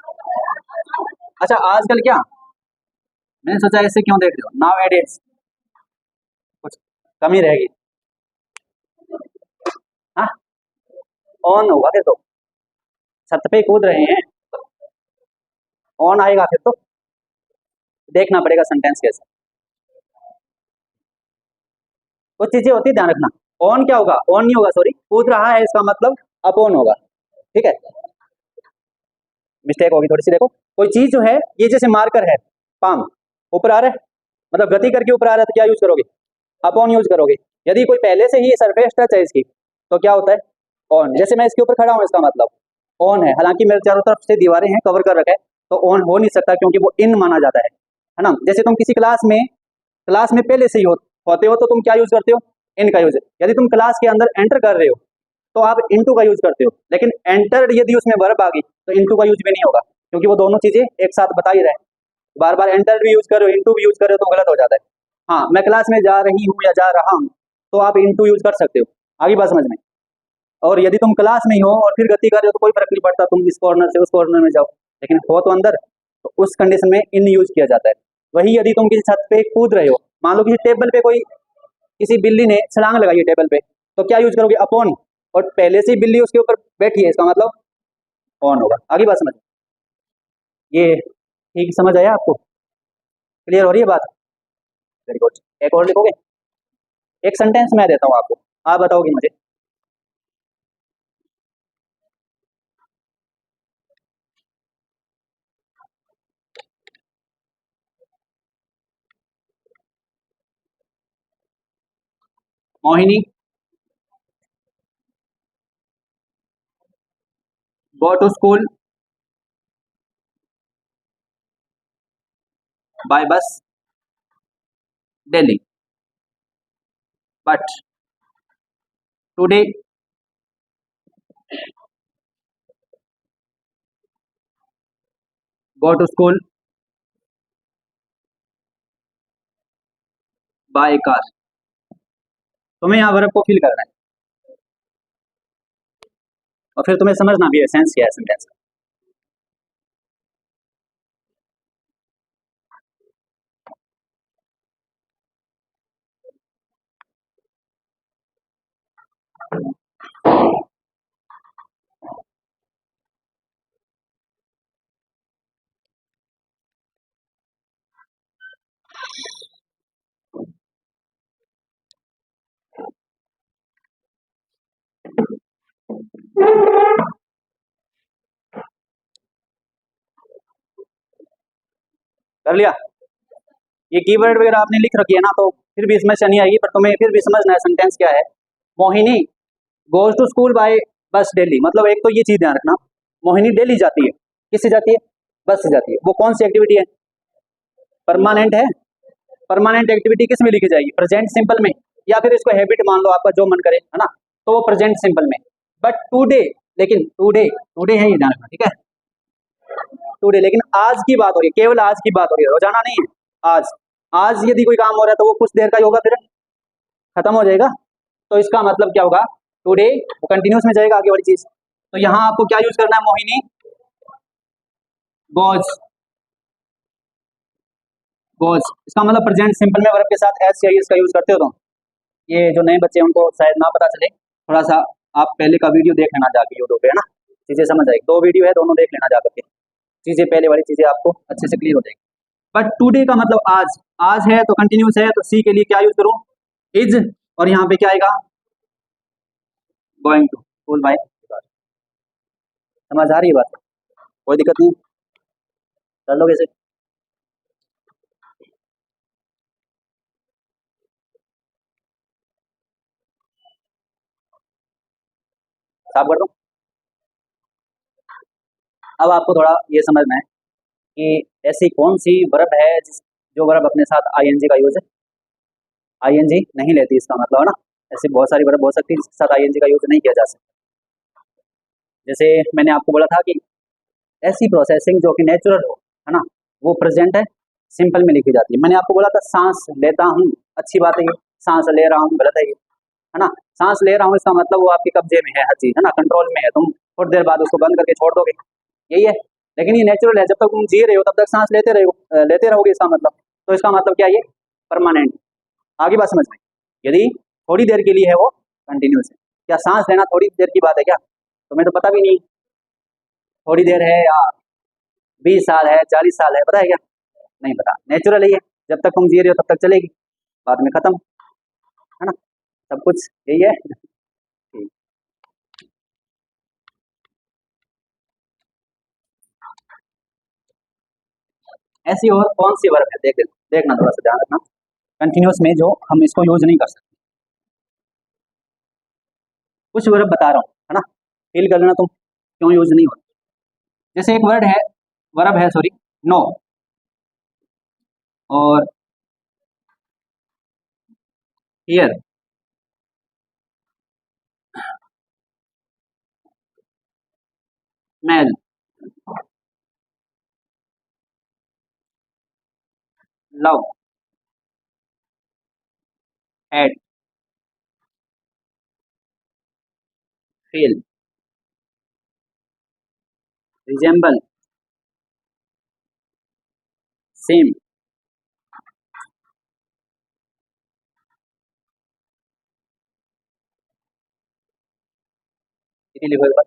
अच्छा आजकल क्या, मैंने सोचा ऐसे क्यों देख रहे हो, नाउ एडेट्स कुछ कमी रहेगी, हाँ ऑन होगा फिर तो, छत पे कूद रहे हैं, ऑन आएगा फिर तो, देखना पड़ेगा सेंटेंस कैसे, कुछ चीजें होती है ध्यान रखना। ऑन क्या होगा, ऑन नहीं होगा, सॉरी, कूद रहा है इसका मतलब अपॉन होगा, ठीक है, मिस्टेक होगी थोड़ी सी। देखो कोई चीज जो है, ये जैसे मार्कर है, पाम ऊपर आ रहा है, मतलब गति करके ऊपर आ रहा है, तो क्या यूज करोगे, अपॉन यूज करोगे। यदि कोई पहले से ही सरफेस टच है इसकी तो क्या होता है, ऑन। जैसे मैं इसके ऊपर खड़ा हूँ, इसका मतलब ऑन है, हालांकि मेरे चारों तरफ से दीवारें हैं, कवर कर रखा है, तो ऑन हो नहीं सकता क्योंकि वो इन माना जाता है ना। जैसे तुम किसी क्लास में क्लास में पहले से ही होते हो तो तुम क्या यूज करते हो, इन का यूज। यदि तुम क्लास के अंदर एंटर कर रहे हो तो आप इनटू का यूज करते हो, लेकिन एंटर्ड यदि उसमें वर्ब आ गई तो इनटू का यूज भी नहीं होगा, क्योंकि वो दोनों चीजें एक साथ बता ही रहे। बार बार एंटर्ड भी यूज करो, इनटू भी यूज करो तो गलत हो जाता है। हाँ, मैं क्लास में जा रही हूँ या जा रहा हूँ तो आप इनटू यूज कर सकते हो, आगे बात समझ में। और यदि तुम क्लास में ही हो और फिर गति कर रहे हो तो कोई फर्क नहीं पड़ता, तुम इस कॉर्नर से उस कॉर्नर में जाओ, लेकिन हो तो अंदर, तो उस कंडीशन में इन यूज किया जाता है। वही यदि तुम किसी छत पे कूद रहे हो, मान लो किसी टेबल पे कोई, किसी बिल्ली ने छलांग लगाई है टेबल पे, तो क्या यूज करोगे, अपॉन, और पहले से ही बिल्ली उसके ऊपर बैठी है, इसका मतलब ऑन होगा। आगे बात समझ, ये ठीक समझ आया आपको, क्लियर हो रही है बात? Very good. एक और लिखोगे, एक सेंटेंस मैं देता हूँ आपको, आप बताओगे मुझे। Mohini go to school by bus daily, but today go to school by car. तुम्हें यहाँ वर्ब को फिल करना है और फिर तुम्हें समझना भी है सेंस क्या है सेंटेंस का। कर लिया? ये कीवर्ड वगैरह आपने लिख रखी है ना, तो फिर भी इसमें से नहीं आएगी, पर तुम्हें फिर भी समझना है सेंटेंस क्या है। Mohini goes to school by bus daily, मतलब एक तो ये चीज ध्यान रखना, मोहिनी डेली जाती है, किससे जाती है, बस से जाती है। वो कौन सी एक्टिविटी है, परमानेंट है। परमानेंट एक्टिविटी किस में लिखी जाएगी, प्रेजेंट सिंपल में, या फिर इसको हैबिट मान लो, आपका जो मन करे, है ना, तो वो प्रेजेंट सिंपल में। बट टुडे, लेकिन टुडे, टुडे है ये ध्यान रखना, ठीक है, टुडे, लेकिन आज की बात हो रही है, केवल आज की बात हो रही है, रोजाना नहीं है। आज, आज यदि कोई काम हो रहा है तो वो कुछ देर का ही होगा, फिर खत्म हो जाएगा। तो इसका मतलब क्या होगा, टुडे वो कंटिन्यूस में जाएगा आगे वाली चीज। तो यहाँ आपको क्या यूज करना है, मोहिनी गोज, गोज, इसका मतलब प्रेजेंट सिंपल में वर्ब के साथ एस या इसका यूज करते हो तुम। ये जो नए बच्चे हैं उनको शायद ना पता चले, थोड़ा सा आप पहले का वीडियो देख लेना जाके यूट्यूब पे, है ना, चीजें समझ आएगी। दो वीडियो है, दोनों देख लेना जाकर के, चीजें पहले वाली चीजें आपको अच्छे से क्लियर हो जाएगी। बट टुडे का मतलब आज, आज है तो कंटिन्यूस है, तो सी के लिए क्या यूज करूं, इज, और यहाँ पे क्या आएगा, गोइंग टू स्कूल बाय। समझ आ रही है बात, कोई दिक्कत नहीं, कर लोगे इसे। साफ कर दूं? अब आपको थोड़ा ये समझना है कि ऐसी कौन सी वर्ब है जो वर्ब अपने साथ आईएनजी का यूज है, आईएनजी नहीं लेती, इसका मतलब है ना, ऐसी बहुत सारी वर्ब हो सकती है जिसके साथ आईएनजी का यूज नहीं किया जा सकता। जैसे मैंने आपको बोला था कि ऐसी प्रोसेसिंग जो कि नेचुरल हो, है ना, वो प्रेजेंट है सिंपल में लिखी जाती है। मैंने आपको बोला था सांस लेता हूँ, अच्छी बात है ये, सांस ले रहा हूँ गलत है ये, है ना, सांस ले रहा हूँ इसका मतलब वो आपके कब्जे में है हर चीज, है ना, कंट्रोल में है, तुम थोड़ी देर बाद उसको बंद करके छोड़ दोगे, यही है। लेकिन ये नेचुरल है, जब तक तुम जी रहे हो तब तक सांस लेते रहोगे, इसका मतलब, तो इसका मतलब क्या है, ये परमानेंट। आगे बात समझ में, यदि थोड़ी देर के लिए है वो कंटिन्यूस है। क्या सांस लेना थोड़ी देर की बात है क्या, तुम्हें तो पता भी नहीं, थोड़ी देर है या 20 साल है, 40 साल है, पता है क्या, नहीं पता, नेचुरल है ये, जब तक तुम जी रहे हो तब तक चलेगी, बाद में खत्म, है ना, सब कुछ यही है। ठीक। ऐसी और कौन सी वर्ब है, देखना थोड़ा सा ध्यान रखना, कंटिन्यूस में जो हम इसको यूज नहीं कर सकते। कुछ वर्ब बता रहा हूँ, है ना, फील कर लेना तुम क्यों यूज नहीं होती। जैसे एक वर्ड है, वर्ब है सॉरी, नो, और here, smell, love, hate, feel, resemble, same, इतनी लिखो एक बार।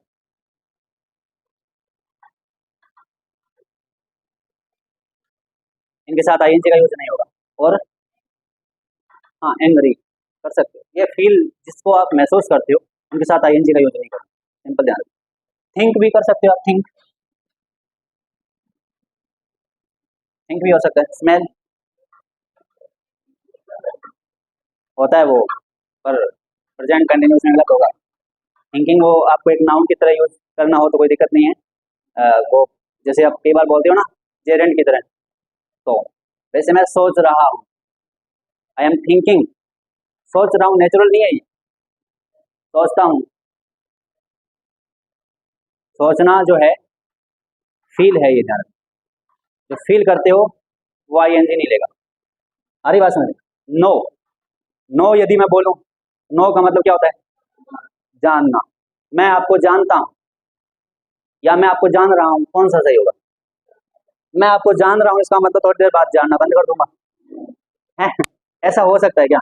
इनके साथ आईएनजी का यूज नहीं होगा। और हाँ, एंग्री कर सकते हो, ये फील जिसको आप महसूस करते हो उनके साथ आईएनजी का यूज नहीं करना, सिंपल ध्यान। थिंक भी कर सकते हो आप, थिंक, थिंक भी हो सकता है। स्मेल होता है वो, पर प्रेजेंट कंटिन्यूस में गलत होगा। थिंकिंग वो आपको एक नाउन की तरह यूज करना हो तो कोई दिक्कत नहीं है। वो जैसे आप कई बार बोलते हो ना, जेरेंट की तरह, तो वैसे मैं सोच रहा हूँ, आई एम थिंकिंग, सोच रहा हूँ नेचुरल नहीं है ये, सोचता हूँ। सोचना जो है फील है, ये ध्यान रखना। जो फील करते हो वो आईएनजी नहीं लेगा। आ रही बात समझ? नो, नो यदि मैं बोलूं, नो का मतलब क्या होता है? जानना। मैं आपको जानता हूं या मैं आपको जान रहा हूं, कौन सा सही होगा? मैं आपको जान रहा हूं, इसका मतलब थोड़ी देर बाद जानना बंद कर दूंगा, है? ऐसा हो सकता है क्या?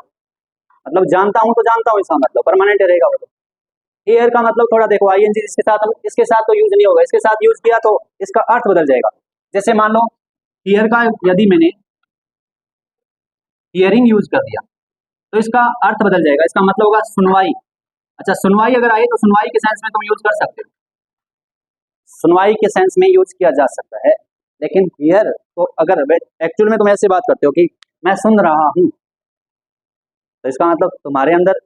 मतलब जानता हूं तो जानता हूं, इसका मतलब परमानेंट रहेगा वो तो। हियर का मतलब थोड़ा देखो, आईएनजी इसके साथ, इसके साथ तो यूज नहीं होगा, इसके साथ यूज किया तो इसका अर्थ बदल जाएगा। जैसे मान लो हियर का यदि मैंने हियरिंग यूज कर दिया तो इसका अर्थ बदल जाएगा, इसका मतलब होगा सुनवाई। अच्छा, सुनवाई अगर आई तो सुनवाई के सेंस में तुम यूज कर सकते हो, सुनवाई के सेंस में यूज किया जा सकता है। लेकिन हियर तो अगर एक्चुअल में तुम ऐसे बात करते हो कि मैं सुन रहा हूं, तो इसका मतलब तुम्हारे अंदर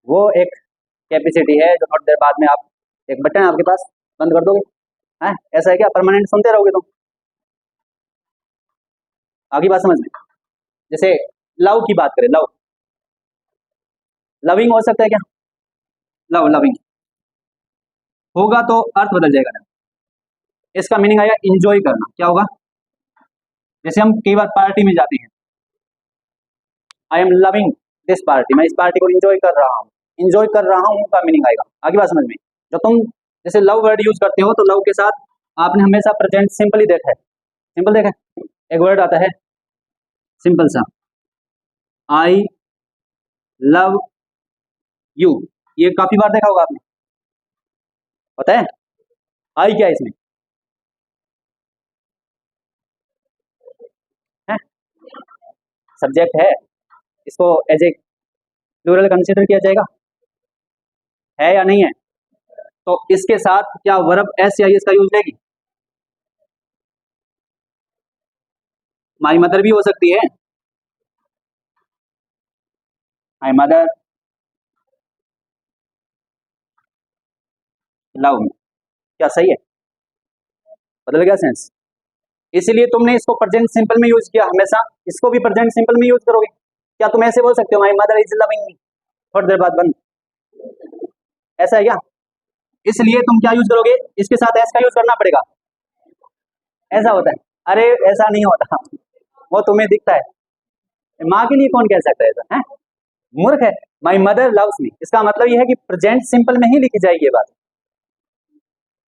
वो एक कैपेसिटी है जो थोड़ी देर बाद में आप, एक बटन है आपके पास, बंद कर दोगे, है? ऐसा है क्या? परमानेंट सुनते रहोगे तुम? आगे बात समझ में। जैसे लव की बात करें, लव, लविंग हो सकता है क्या? लव, लविंग होगा तो अर्थ बदल जाएगा ना। इसका मीनिंग आएगा इंजॉय करना। क्या होगा? जैसे हम कई बार पार्टी में जाते हैं, I am loving this party, मैं इस पार्टी को इंजॉय कर रहा हूँ, इंजॉय कर रहा हूँ का मीनिंग आएगा। आगे बात समझ में। जो तुम जैसे लव वर्ड यूज करते हो, तो लव के साथ आपने हमेशा प्रेजेंट सिंपल ही देखा है, सिंपल देखा है, एक वर्ड आता है सिंपल सा, आई लव यू, ये काफी बार देखा होगा आपने, पता है आई क्या है इसमें? है सब्जेक्ट है, इसको एज ए प्लूरल कंसीडर किया जाएगा, है या नहीं है? तो इसके साथ क्या वर्ब एस या एस का यूज लेगी? माई मदर भी हो सकती है, माई मदर लव मी, क्या सही है? बदल गया सेंस। इसीलिए तुमने इसको प्रेजेंट सिंपल में यूज किया, हमेशा इसको भी प्रेजेंट सिंपल में यूज करोगे। क्या तुम ऐसे बोल सकते हो my mother is loving me, थोड़ी देर बाद बंद? ऐसा है क्या? इसलिए तुम क्या यूज करोगे, इसके साथ एस का यूज करना पड़ेगा। ऐसा होता है? अरे ऐसा नहीं होता, वो तुम्हें दिखता है, माँ के लिए कौन कह सकता है ऐसा? है मूर्ख है। माई मदर लव्स मी, इसका मतलब यह है कि प्रेजेंट सिंपल में ही लिखी जाएगी ये बात।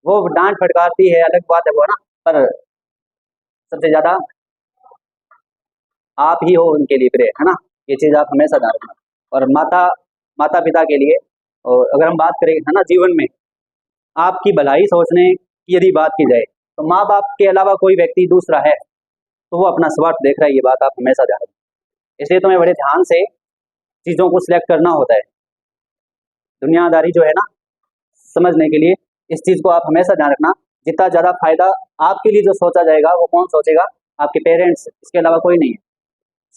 वो डांट फटकारती है अलग बात है वो ना, पर सबसे ज्यादा आप ही हो उनके लिए प्रिय, है ना? ये चीज आप हमेशा ध्यान रखना। और माता, माता पिता के लिए, और अगर हम बात करें है ना जीवन में आपकी भलाई सोचने की यदि बात की जाए, तो माँ बाप के अलावा कोई व्यक्ति दूसरा है तो वो अपना स्वार्थ देख रहा है, ये बात आप हमेशा ध्यान रखना। इसलिए तुम्हें बड़े ध्यान से चीजों को सिलेक्ट करना होता है। दुनियादारी जो है ना, समझने के लिए इस चीज को आप हमेशा ध्यान रखना, जितना ज्यादा फायदा आपके लिए जो सोचा जाएगा वो कौन सोचेगा? आपके पेरेंट्स, इसके अलावा कोई नहीं है।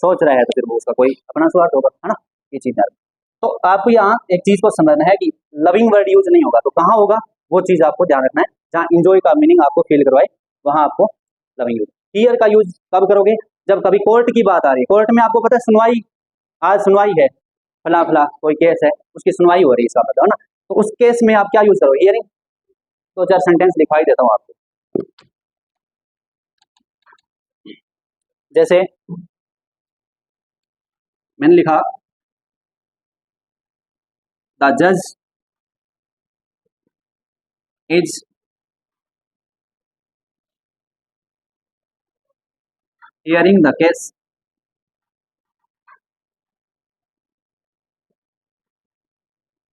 सोच रहा है तो फिर वो उसका कोई अपना स्वार्थ होगा, है ना? ये चीज ध्यान रखना। तो आपको यहाँ एक चीज को समझना है कि लविंग वर्ड यूज नहीं होगा, तो कहाँ होगा वो चीज आपको ध्यान रखना है। जहाँ इंजॉय का मीनिंग आपको फील करवाए वहां आपको लविंग यूज। हियर का यूज कब करोगे? जब कभी कोर्ट की बात आ रही है, कोर्ट में आपको पता है सुनवाई, आज सुनवाई है, फला फला कोई केस है, उसकी सुनवाई हो रही है, इसका मतलब ना। तो उस केस में आप क्या यूज करो, हियरिंग। दो चार सेंटेंस लिखवाई देता हूँ आपको। जैसे मैंने लिखा, द जज is hearing the case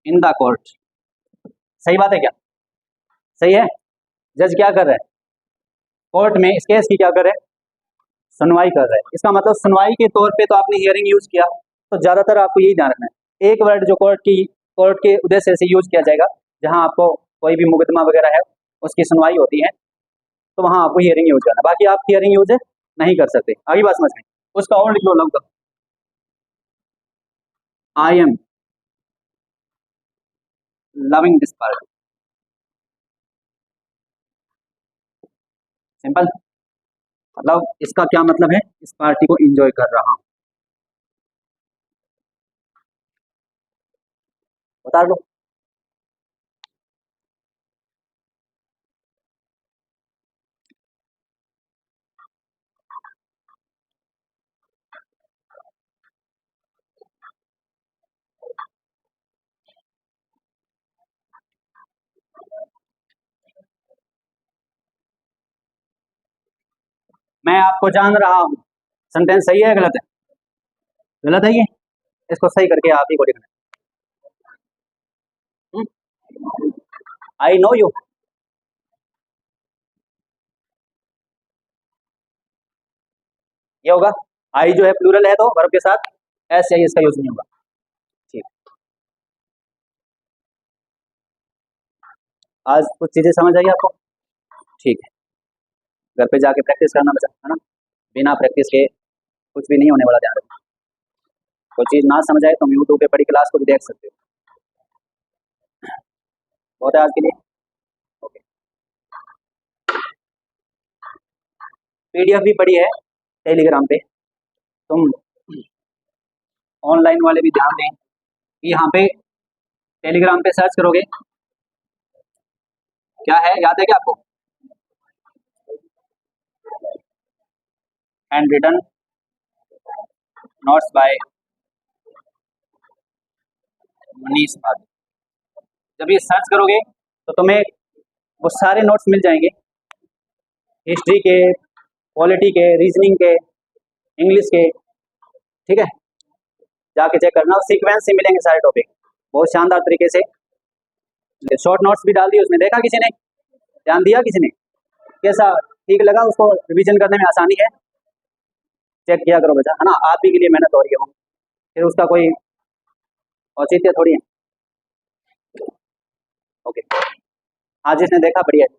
in the court. सही बात है क्या? सही है। जज क्या कर रहे हैं, कोर्ट में इस केस की क्या कर रहे हैं, सुनवाई कर रहे हैं। इसका मतलब सुनवाई के तौर पे तो आपने हियरिंग यूज किया, तो ज्यादातर आपको यही ध्यान रखना है। एक वर्ड जो कोर्ट के उद्देश्य से यूज किया जाएगा, जहां आपको कोई भी मुकदमा वगैरह है उसकी सुनवाई होती है, तो वहां आपको हियरिंग यूज करना। बाकी आप हियरिंग यूज नहीं कर सकते। आगे बात समझ में। उसका और लिख लो लगभग, I am loving this party. Simple. मतलब इसका क्या मतलब है, इस पार्टी को एंजॉय कर रहा हूं। बता लो। मैं आपको जान रहा हूं, सेंटेंस सही है गलत है? गलत है ये, इसको सही करके आप ही को लिखना है। I know you. ये होगा, आई जो है प्लूरल है तो वर्ब के साथ एस चाहिए, इसका यूज नहीं होगा। ठीक। आज कुछ चीजें समझ आई आपको? ठीक है, घर पे जाके प्रैक्टिस करना बचा, है ना। बिना प्रैक्टिस के कुछ भी नहीं होने वाला, ध्यान रखना। कोई चीज ना समझ आए तो यूट्यूब पे पड़ी क्लास को भी देख सकते हो। बहुत है आज के लिए। ओके। पीडीएफ भी पड़ी है टेलीग्राम पे, तुम ऑनलाइन वाले भी ध्यान दें कि यहाँ पे टेलीग्राम पे सर्च करोगे, क्या है याद है क्या आपको? Hand written notes by Manish Madhav. जब ये सर्च करोगे तो तुम्हें वो सारे नोट्स मिल जाएंगे, हिस्ट्री के, पॉलिटी के, रीजनिंग के, इंग्लिश के। ठीक है, जाके चेक करना, और सीक्वेंस से मिलेंगे सारे टॉपिक बहुत शानदार तरीके से। शॉर्ट नोट्स भी डाल दिए उसमें, देखा किसी ने? ध्यान दिया किसी ने? कैसा ठीक लगा? उसको रिवीजन करने में आसानी है? चेक किया करो बेटा, है ना। आप ही के लिए मेहनत हो रही है, फिर उसका कोई औचित्य थोड़ी है। ओके, आज जिसने देखा बढ़िया है।